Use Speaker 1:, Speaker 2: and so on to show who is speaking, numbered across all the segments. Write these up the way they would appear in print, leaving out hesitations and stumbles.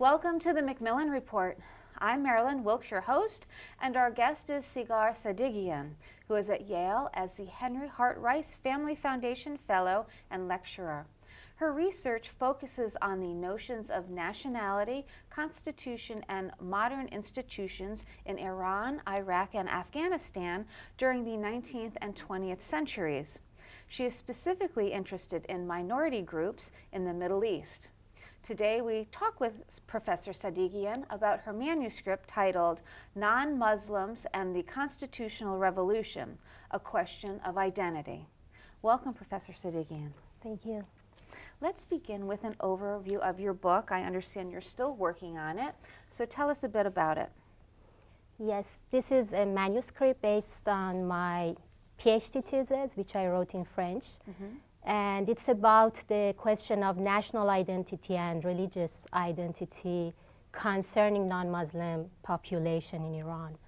Speaker 1: Welcome to the MacMillan Report. I'm Marilyn Wilkes, your host, and our guest is Saghar Sadeghian, who is at Yale as the Henry Hart Rice Family Foundation Fellow and Lecturer. Her research focuses on the notions of nationality, constitution, and modern institutions in Iran, Iraq, and Afghanistan during the 19th and 20th centuries. She is specifically interested in minority groups in the Middle East. Today we talk with Professor Sadeghian about her manuscript titled Non-Muslims and the Constitutional Revolution, A Question of Identity. Welcome, Professor Sadeghian.
Speaker 2: Thank you.
Speaker 1: Let's begin with an overview of your book. I understand you're still working on it, so tell us a bit about it.
Speaker 2: Yes, this is a manuscript based on my PhD thesis, which I wrote in French. And it's about the question of national identity and religious identity concerning non-Muslim population in Iran.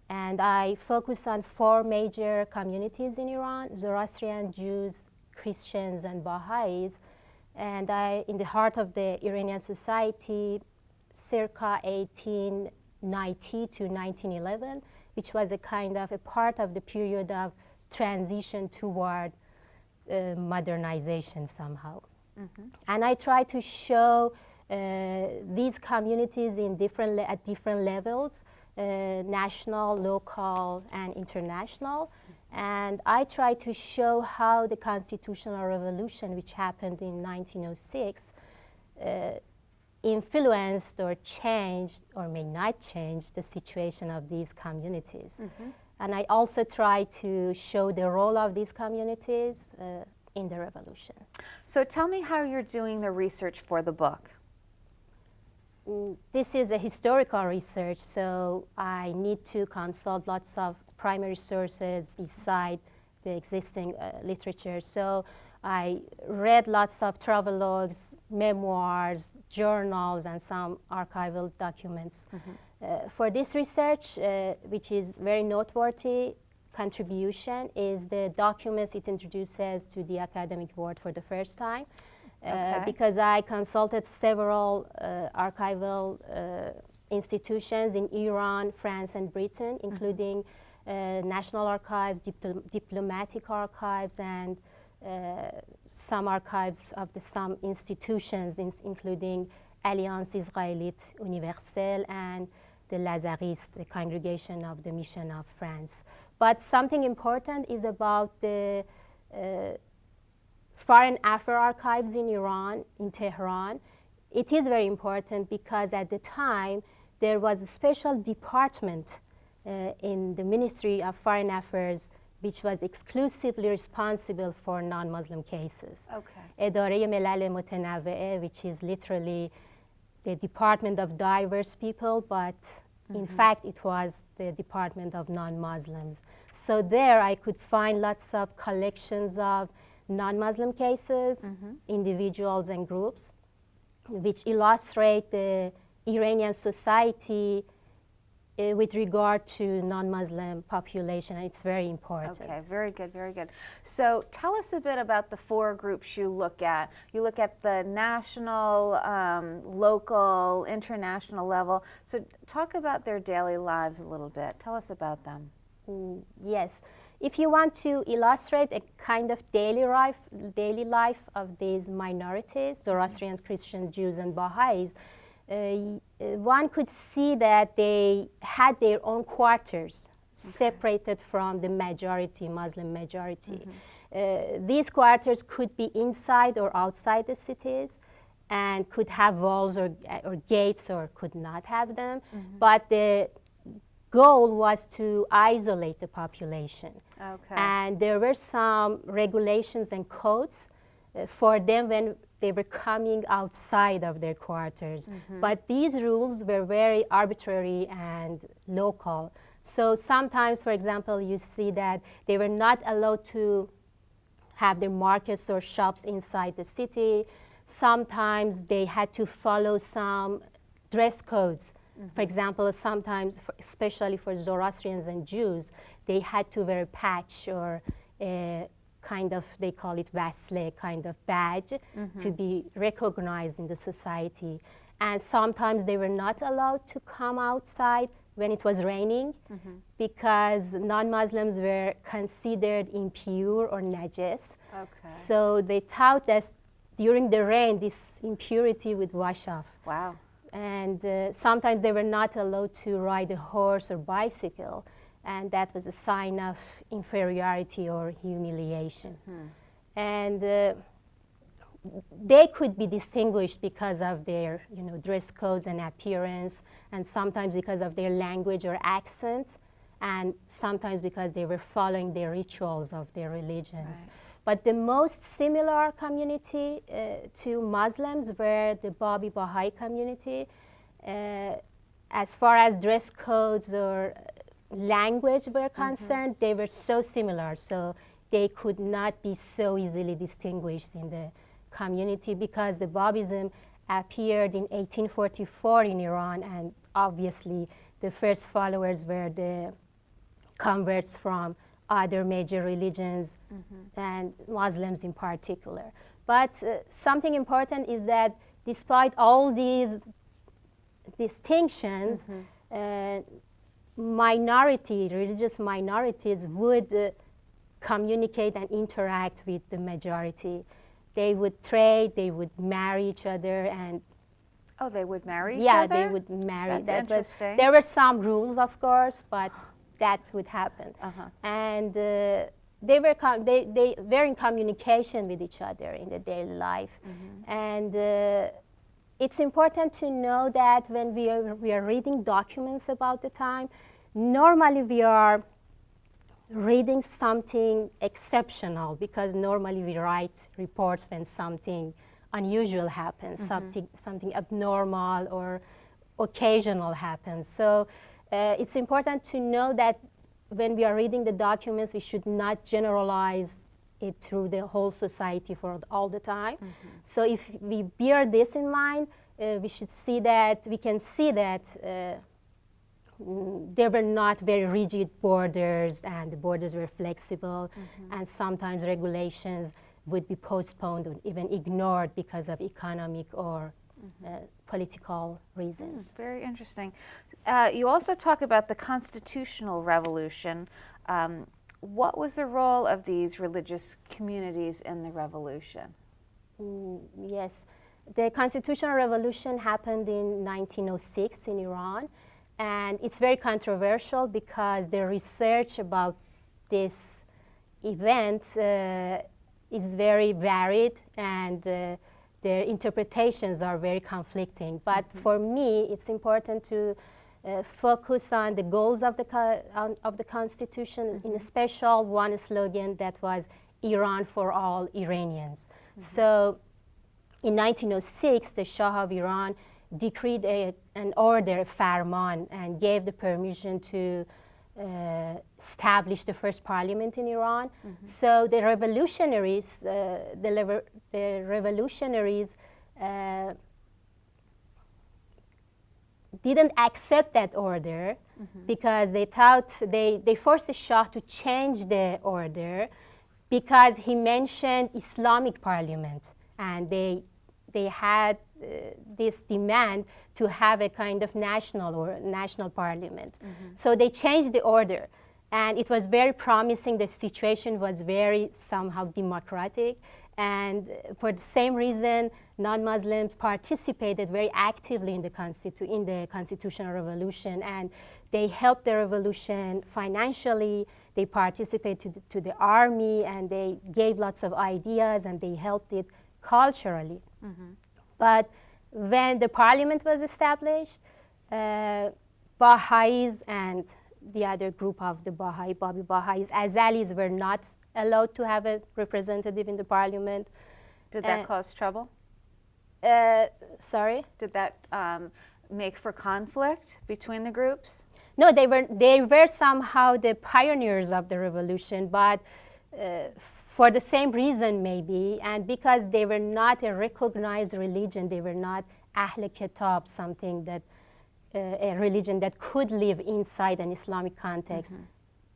Speaker 2: And I focus on four major communities in Iran: Zoroastrian, Jews, Christians, and Baha'is. And in the heart of the Iranian society, circa 1890 to 1911, which was a kind of a part of the period of transition toward modernization somehow. And I try to show these communities in at different levels, national, local, and international. And I try to show how the constitutional revolution, which happened in 1906, influenced or changed or may not change the situation of these communities. And I also try to show the role of these communities in the revolution.
Speaker 1: So tell me how you're doing the research for the book.
Speaker 2: This is a historical research, so I need to consult lots of primary sources beside the existing literature. So I read lots of travelogues, memoirs, journals, and some archival documents. For this research, which is very noteworthy contribution, is the documents it introduces to the academic world for the first time. Because I consulted several archival institutions in Iran, France, and Britain, including national archives, diplomatic archives, and some archives of some institutions, including Alliance Israélite Universelle and the Lazaristes, the Congregation of the Mission of France. But something important is about the Foreign Affair archives in Iran, in Tehran. It is very important because at the time there was a special department in the Ministry of Foreign Affairs which was exclusively responsible for non-Muslim cases. اداره ملل متنوعه, which is literally the Department of Diverse People, but in fact it was the Department of Non-Muslims. So there I could find lots of collections of non-Muslim cases, individuals and groups, which illustrate the Iranian society with regard to non-Muslim population. It's very important.
Speaker 1: Okay, very good, very good. So tell us a bit about the four groups you look at. You look at the national, local, international level. So talk about their daily lives a little bit. Tell us about them.
Speaker 2: Yes. If you want to illustrate a kind of daily life of these minorities, Zoroastrians, Christians, Jews, and Baha'is, one could see that they had their own quarters separated from the majority, Muslim majority. These quarters could be inside or outside the cities and could have walls or gates or could not have them. But the goal was to isolate the population. And there were some regulations and codes for them when they were coming outside of their quarters. But these rules were very arbitrary and local. So sometimes, for example, you see that they were not allowed to have their markets or shops inside the city. Sometimes they had to follow some dress codes. For example, sometimes, especially for Zoroastrians and Jews, they had to wear a patch or a kind of, they call it vasle, kind of badge to be recognized in the society. and sometimes they were not allowed to come outside when it was raining because non-Muslims were considered impure or najis.
Speaker 1: Okay.
Speaker 2: So they thought that during the rain, this impurity would wash off.
Speaker 1: Wow.
Speaker 2: And sometimes they were not allowed to ride a horse or bicycle, and that was a sign of inferiority or humiliation. And they could be distinguished because of their, dress codes and appearance, and sometimes because of their language or accent, and sometimes because they were following the rituals of their religions.
Speaker 1: Right.
Speaker 2: But the most similar community to Muslims were the Babi Baha'i community. As far as dress codes or language were concerned, they were so similar, so they could not be so easily distinguished in the community because the Babism appeared in 1844 in Iran, and obviously the first followers were the converts from other major religions and Muslims in particular. But something important is that despite all these distinctions, religious minorities would communicate and interact with the majority. They would trade, they would marry each other, and
Speaker 1: Oh, they would marry each
Speaker 2: yeah,
Speaker 1: other?
Speaker 2: they would marry.
Speaker 1: That's interesting.
Speaker 2: There were some rules, of course, but that would happen. And they were in communication with each other in the daily life. And it's important to know that when we are reading documents about the time, normally we are reading something exceptional because normally we write reports when something unusual happens, something abnormal or occasional happens. So it's important to know that when we are reading the documents, we should not generalize it through the whole society for all the time. So if we bear this in mind, we can see that there were not very rigid borders, and the borders were flexible, and sometimes regulations would be postponed or even ignored because of economic or political reasons.
Speaker 1: Very interesting. You also talk about the constitutional revolution. What was the role of these religious communities in the revolution?
Speaker 2: Yes, the constitutional revolution happened in 1906 in Iran, and it's very controversial because the research about this event is very varied, and their interpretations are very conflicting. But for me, it's important to focus on the goals of the Constitution, in special one slogan that was Iran for all Iranians. So in 1906, the Shah of Iran decreed an order, farman, and gave the permission to establish the first parliament in Iran. So the revolutionaries, didn't accept that order because they thought they forced the Shah to change the order because he mentioned Islamic parliament, and they had this demand to have a kind of national parliament. So they changed the order, and it was very promising. The situation was very somehow democratic, and for the same reason, non-Muslims participated very actively in the constitutional revolution, and they helped the revolution financially. They participated to the army, and they gave lots of ideas, and they helped it culturally. But when the parliament was established, Baha'is and the other group of the Babi Baha'is, Azalis, were not allowed to have a representative in the parliament.
Speaker 1: Did that cause trouble?
Speaker 2: Sorry?
Speaker 1: Did that make for conflict between the groups?
Speaker 2: No, they were somehow the pioneers of the revolution, but for the same reason maybe, and because they were not a recognized religion, they were not Ahl Kitab, something that a religion that could live inside an Islamic context.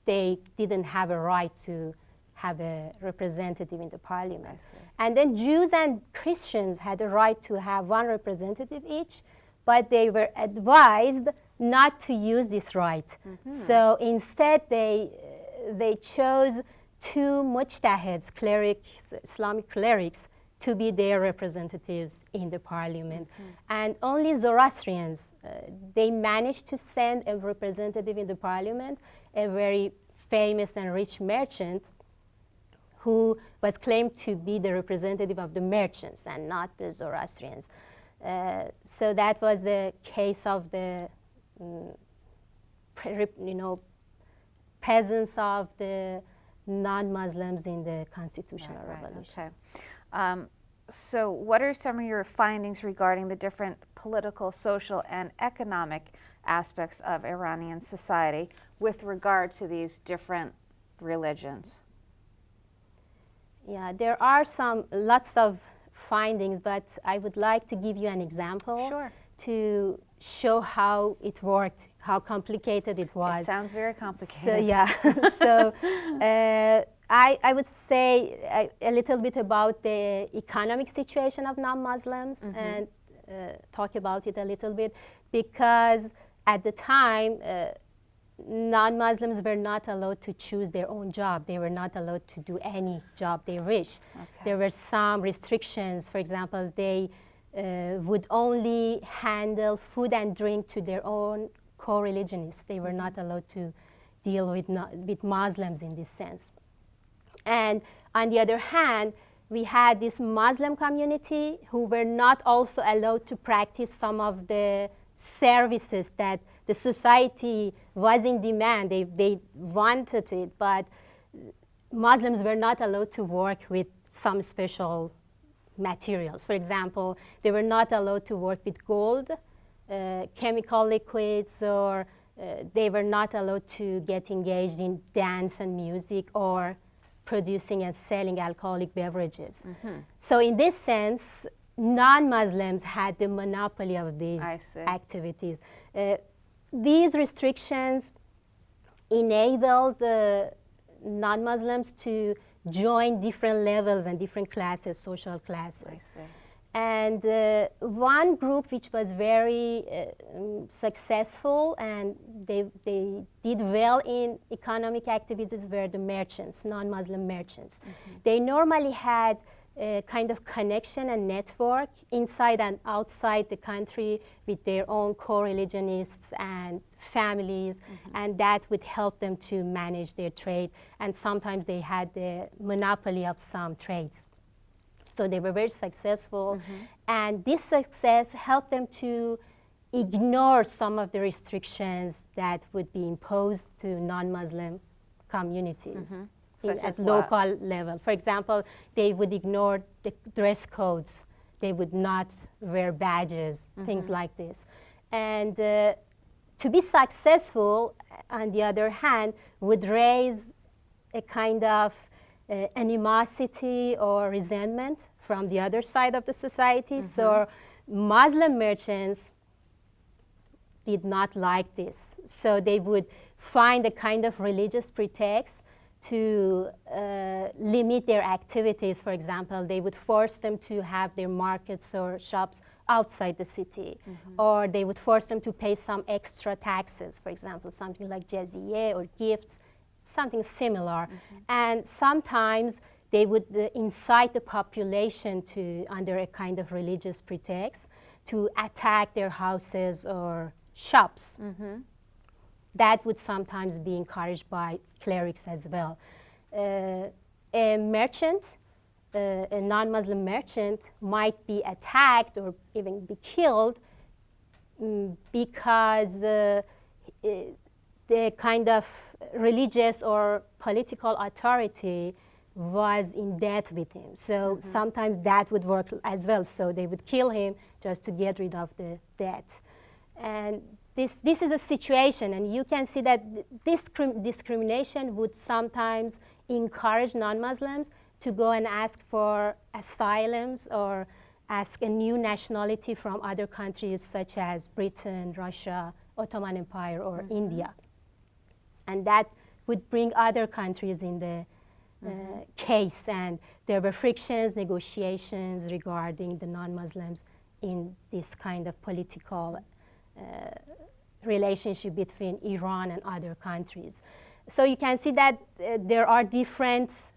Speaker 2: They didn't have a right to have a representative in the parliament. And then Jews and Christians had a right to have one representative each, but they were advised not to use this right. So instead, they chose two mujtahids, clerics, Islamic clerics, to be their representatives in the parliament. And only Zoroastrians, they managed to send a representative in the parliament, a very famous and rich merchant who was claimed to be the representative of the merchants and not the Zoroastrians. So that was the case of the presence of the non-Muslims in the constitutional revolution.
Speaker 1: Okay. So what are some of your findings regarding the different political, social, and economic aspects of Iranian society with regard to these different religions?
Speaker 2: Yeah, there are lots of findings, but I would like to give you an example.
Speaker 1: Sure.
Speaker 2: To show how it worked, how complicated it was.
Speaker 1: It sounds very complicated.
Speaker 2: So, yeah. So I would say a little bit about the economic situation of non-Muslims and talk about it a little bit, because at the time, non-Muslims were not allowed to choose their own job. They were not allowed to do any job they wish.
Speaker 1: Okay.
Speaker 2: There were some restrictions. For example, they would only handle food and drink to their own co-religionists. They were not allowed to deal with Muslims in this sense. And on the other hand, we had this Muslim community who were not also allowed to practice some of the services that the society was in demand. They wanted it, but Muslims were not allowed to work with some special materials. For example, they were not allowed to work with gold, chemical liquids, or they were not allowed to get engaged in dance and music or producing and selling alcoholic beverages. So in this sense, non-Muslims had the monopoly of these activities. These restrictions enabled non-Muslims to join different levels and different classes, social classes. And one group which was very successful and they did well in economic activities were the merchants, non-Muslim merchants. They normally had a kind of connection and network inside and outside the country with their own co-religionists and families, and that would help them to manage their trade. And sometimes they had the monopoly of some trades. So they were very successful, and this success helped them to ignore some of the restrictions that would be imposed to non-Muslim communities. At local level. For example, they would ignore the dress codes. They would not wear badges, things like this. And to be successful, on the other hand, would raise a kind of animosity or resentment from the other side of the society. So Muslim merchants did not like this. So they would find a kind of religious pretext to limit their activities. For example, they would force them to have their markets or shops outside the city, or they would force them to pay some extra taxes, for example, something like jizya or gifts, something similar. And sometimes they would incite the population to, under a kind of religious pretext, to attack their houses or shops. That would sometimes be encouraged by clerics as well. A merchant, a non-Muslim merchant, might be attacked or even be killed because the kind of religious or political authority was in debt with him. So sometimes that would work as well. So they would kill him just to get rid of the debt. And this is a situation, and you can see that this discrimination would sometimes encourage non-Muslims to go and ask for asylums or ask a new nationality from other countries such as Britain, Russia, Ottoman Empire, or India. And that would bring other countries in the case, and there were frictions, negotiations regarding the non-Muslims in this kind of political relationship between Iran and other countries. So you can see that there are different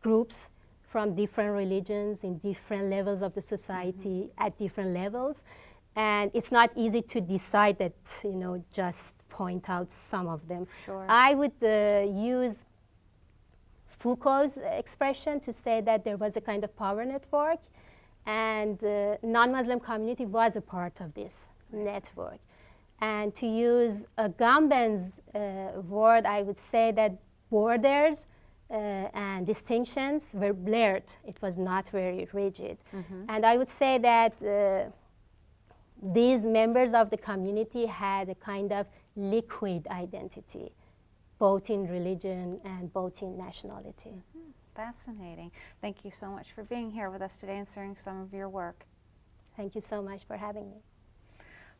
Speaker 2: groups from different religions in different levels of the society at different levels. And it's not easy to decide that, just point out some of them.
Speaker 1: Sure.
Speaker 2: I would use Foucault's expression to say that there was a kind of power network, and non-Muslim community was a part of this network. And to use Agamben's word, I would say that borders and distinctions were blurred. It was not very rigid. And I would say that these members of the community had a kind of liquid identity, both in religion and both in nationality.
Speaker 1: Fascinating. Thank you so much for being here with us today and sharing some of your work.
Speaker 2: Thank you so much for having me.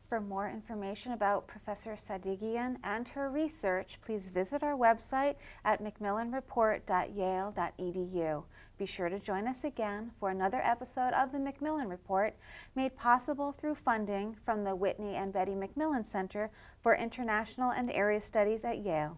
Speaker 1: For more information about Professor Sadeghian and her research, please visit our website at macmillanreport.yale.edu. Be sure to join us again for another episode of the MacMillan Report, made possible through funding from the Whitney and Betty MacMillan Center for International and Area Studies at Yale.